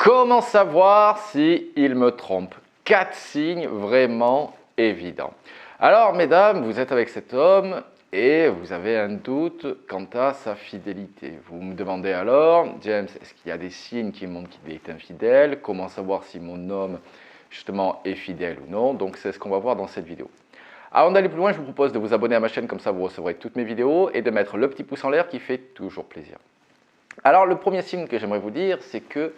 Comment savoir si il me trompe? 4 signes vraiment évidents. Alors, mesdames, vous êtes avec cet homme et vous avez un doute quant à sa fidélité. Vous me demandez alors, James, est-ce qu'il y a des signes qui montrent qu'il est infidèle? Comment savoir si mon homme, justement, est fidèle ou non? Donc, c'est ce qu'on va voir dans cette vidéo. Avant d'aller plus loin, je vous propose de vous abonner à ma chaîne, comme ça vous recevrez toutes mes vidéos et de mettre le petit pouce en l'air qui fait toujours plaisir. Alors, le premier signe que j'aimerais vous dire, c'est que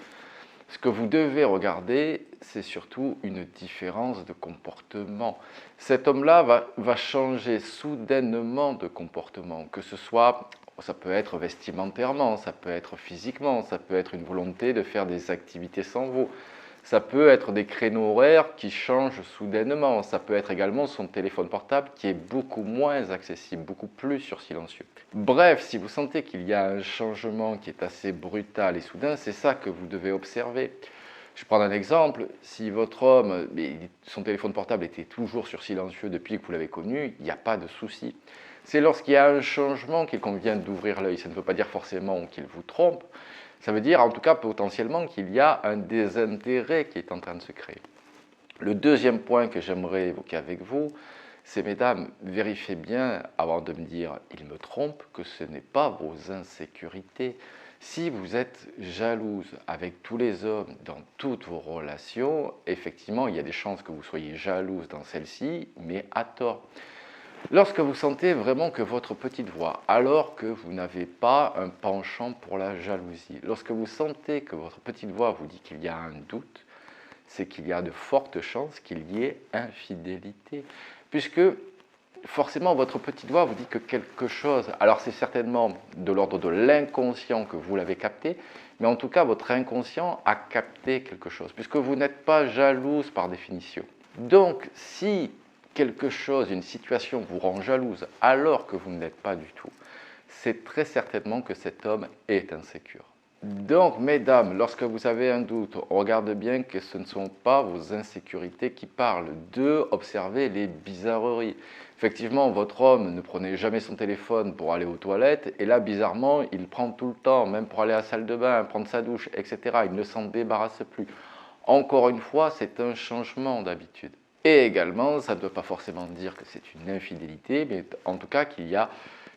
ce que vous devez regarder, c'est surtout une différence de comportement. Cet homme-là va changer soudainement de comportement, que ce soit, ça peut être vestimentairement, ça peut être physiquement, ça peut être une volonté de faire des activités sans vous. Ça peut être des créneaux horaires qui changent soudainement. Ça peut être également son téléphone portable qui est beaucoup moins accessible, beaucoup plus sur silencieux. Bref, si vous sentez qu'il y a un changement qui est assez brutal et soudain, c'est ça que vous devez observer. Je prends un exemple, si votre homme, son téléphone portable était toujours sur silencieux depuis que vous l'avez connu, il n'y a pas de souci. C'est lorsqu'il y a un changement qu'il convient d'ouvrir l'œil. Ça ne veut pas dire forcément qu'il vous trompe, ça veut dire en tout cas potentiellement qu'il y a un désintérêt qui est en train de se créer. Le deuxième point que j'aimerais évoquer avec vous, c'est mesdames, vérifiez bien avant de me dire « il me trompe » que ce n'est pas vos insécurités. Si vous êtes jalouse avec tous les hommes dans toutes vos relations, effectivement il y a des chances que vous soyez jalouse dans celle-ci, mais à tort. Lorsque vous sentez vraiment que votre petite voix, alors que vous n'avez pas un penchant pour la jalousie, lorsque vous sentez que votre petite voix vous dit qu'il y a un doute, c'est qu'il y a de fortes chances qu'il y ait infidélité. Puisque forcément votre petite voix vous dit que quelque chose, alors c'est certainement de l'ordre de l'inconscient que vous l'avez capté, mais en tout cas votre inconscient a capté quelque chose, puisque vous n'êtes pas jalouse par définition. Donc si quelque chose, une situation vous rend jalouse alors que vous ne l'êtes pas du tout, c'est très certainement que cet homme est insécure. Donc, mesdames, lorsque vous avez un doute, on regarde bien que ce ne sont pas vos insécurités qui parlent. 2, observez les bizarreries. Effectivement, votre homme ne prenait jamais son téléphone pour aller aux toilettes, et là, bizarrement, il prend tout le temps, même pour aller à la salle de bain, prendre sa douche, etc. Il ne s'en débarrasse plus. Encore une fois, c'est un changement d'habitude. Et également, ça ne veut pas forcément dire que c'est une infidélité, mais en tout cas qu'il y a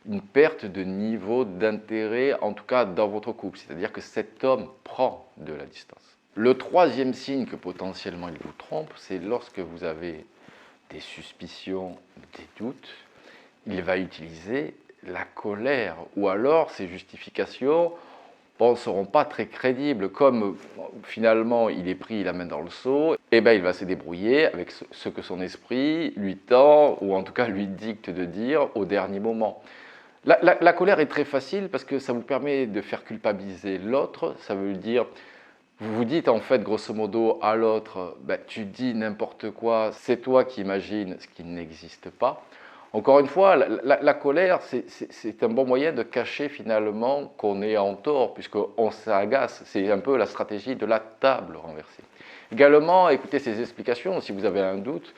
une perte de niveau d'intérêt, en tout cas dans votre couple. C'est-à-dire que cet homme prend de la distance. Le troisième signe que potentiellement il vous trompe, c'est lorsque vous avez des suspicions, des doutes, il va utiliser la colère ou alors ses justifications ne seront pas très crédibles. Comme finalement il est pris la main dans le seau, et il va se débrouiller avec ce que son esprit lui tend, ou en tout cas lui dicte de dire au dernier moment. La colère est très facile parce que ça vous permet de faire culpabiliser l'autre. Ça veut dire, vous vous dites en fait grosso modo à l'autre, tu dis n'importe quoi, c'est toi qui imagines ce qui n'existe pas. Encore une fois, la colère, c'est un bon moyen de cacher finalement qu'on est en tort, puisqu'on s'agace. C'est un peu la stratégie de la table renversée. Également, écoutez ces explications, si vous avez un doute.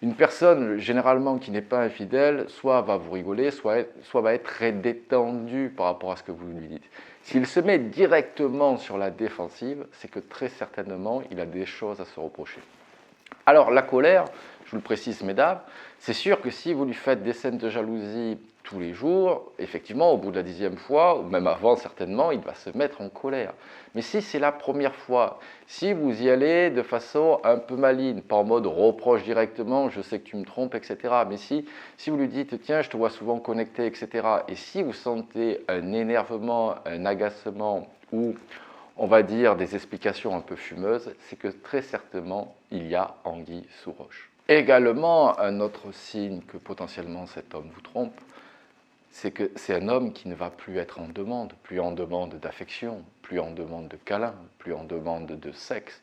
Une personne, généralement, qui n'est pas infidèle, soit va vous rigoler, soit va être très détendue par rapport à ce que vous lui dites. S'il se met directement sur la défensive, c'est que très certainement, il a des choses à se reprocher. Alors, la colère, je vous le précise, mesdames, c'est sûr que si vous lui faites des scènes de jalousie tous les jours, effectivement, au bout de la 10e fois, ou même avant certainement, il va se mettre en colère. Mais si c'est la première fois, si vous y allez de façon un peu maligne, pas en mode reproche directement, je sais que tu me trompes, etc. Mais si vous lui dites, tiens, je te vois souvent connecté, etc. Et si vous sentez un énervement, un agacement, ou on va dire des explications un peu fumeuses, c'est que très certainement, il y a anguille sous roche. Également, un autre signe que potentiellement cet homme vous trompe, c'est que c'est un homme qui ne va plus être en demande, plus en demande d'affection, plus en demande de câlin, plus en demande de sexe.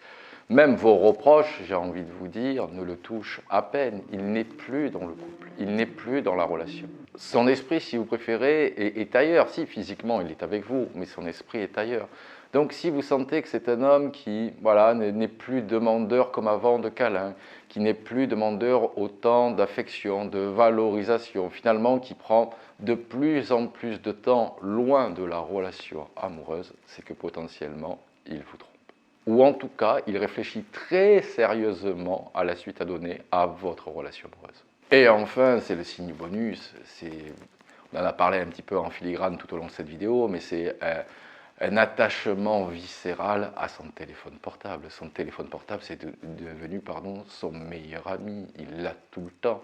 Même vos reproches, j'ai envie de vous dire, ne le touchent à peine. Il n'est plus dans le couple, il n'est plus dans la relation. Son esprit, si vous préférez, est ailleurs. Si, physiquement, il est avec vous, mais son esprit est ailleurs. Donc, si vous sentez que c'est un homme qui n'est plus demandeur comme avant de câlin, qui n'est plus demandeur autant d'affection, de valorisation, finalement, qui prend de plus en plus de temps loin de la relation amoureuse, c'est que potentiellement, il vous trompe. ou en tout cas, il réfléchit très sérieusement à la suite à donner à votre relation amoureuse. Et enfin, c'est le signe bonus, on en a parlé un petit peu en filigrane tout au long de cette vidéo, mais c'est un attachement viscéral à son téléphone portable. Son téléphone portable, c'est devenu son meilleur ami, il l'a tout le temps.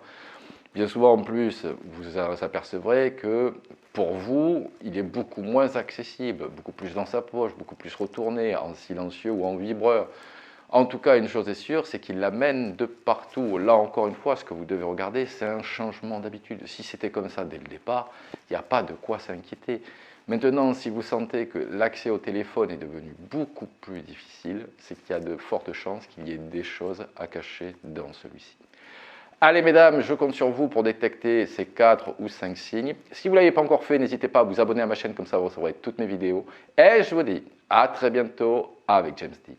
Bien souvent, en plus, vous apercevrez que pour vous, il est beaucoup moins accessible, beaucoup plus dans sa poche, beaucoup plus retourné, en silencieux ou en vibreur. En tout cas, une chose est sûre, c'est qu'il l'amène de partout. Là, encore une fois, ce que vous devez regarder, c'est un changement d'habitude. Si c'était comme ça dès le départ, il n'y a pas de quoi s'inquiéter. Maintenant, si vous sentez que l'accès au téléphone est devenu beaucoup plus difficile, c'est qu'il y a de fortes chances qu'il y ait des choses à cacher dans celui-ci. Allez mesdames, je compte sur vous pour détecter ces 4 ou 5 signes. Si vous ne l'avez pas encore fait, n'hésitez pas à vous abonner à ma chaîne, comme ça vous recevrez toutes mes vidéos. Et je vous dis à très bientôt avec James D.